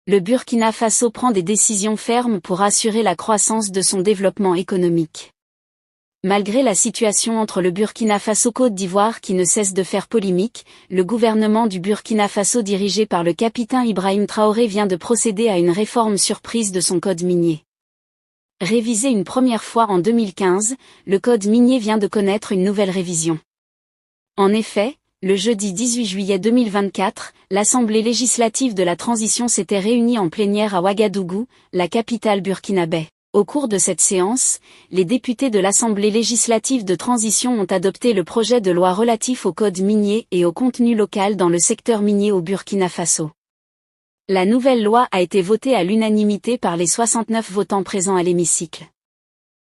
Le Burkina Faso prend des décisions fermes pour assurer la croissance de son développement économique. Malgré la situation entre le Burkina Faso-Côte d'Ivoire qui ne cesse de faire polémique, le gouvernement du Burkina Faso dirigé par le capitaine Ibrahim Traoré vient de procéder à une réforme surprise de son code minier. Révisé une première fois en 2015, le code minier vient de connaître une nouvelle révision. En effet, le jeudi 18 juillet 2024, l'Assemblée législative de la transition s'était réunie en plénière à Ouagadougou, la capitale burkinabé. Au cours de cette séance, les députés de l'Assemblée législative de transition ont adopté le projet de loi relatif au code minier et au contenu local dans le secteur minier au Burkina Faso. La nouvelle loi a été votée à l'unanimité par les 69 votants présents à l'hémicycle.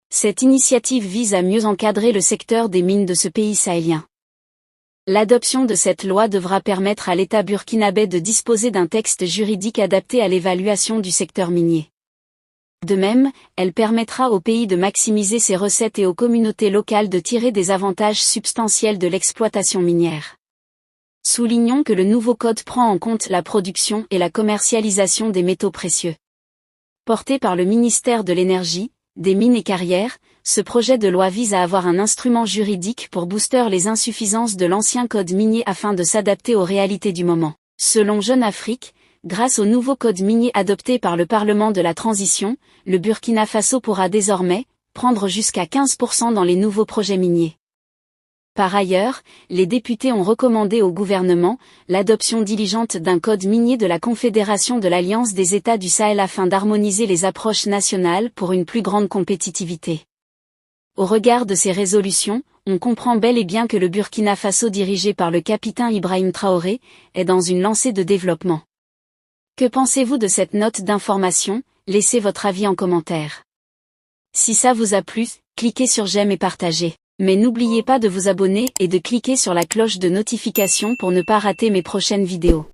Cette initiative vise à mieux encadrer le secteur des mines de ce pays sahélien. L'adoption de cette loi devra permettre à l'État burkinabé de disposer d'un texte juridique adapté à l'évaluation du secteur minier. De même, elle permettra au pays de maximiser ses recettes et aux communautés locales de tirer des avantages substantiels de l'exploitation minière. Soulignons que le nouveau code prend en compte la production et la commercialisation des métaux précieux. Porté par le ministère de l'Énergie, des Mines et Carrières, ce projet de loi vise à avoir un instrument juridique pour booster les insuffisances de l'ancien code minier afin de s'adapter aux réalités du moment. Selon Jeune Afrique, grâce au nouveau code minier adopté par le Parlement de la transition, le Burkina Faso pourra désormais prendre jusqu'à 15% dans les nouveaux projets miniers. Par ailleurs, les députés ont recommandé au gouvernement l'adoption diligente d'un code minier de la Confédération de l'Alliance des États du Sahel afin d'harmoniser les approches nationales pour une plus grande compétitivité. Au regard de ces résolutions, on comprend bel et bien que le Burkina Faso dirigé par le capitaine Ibrahim Traoré est dans une lancée de développement. Que pensez-vous de cette note d'information? Laissez votre avis en commentaire. Si ça vous a plu, cliquez sur j'aime et partagez. Mais n'oubliez pas de vous abonner et de cliquer sur la cloche de notification pour ne pas rater mes prochaines vidéos.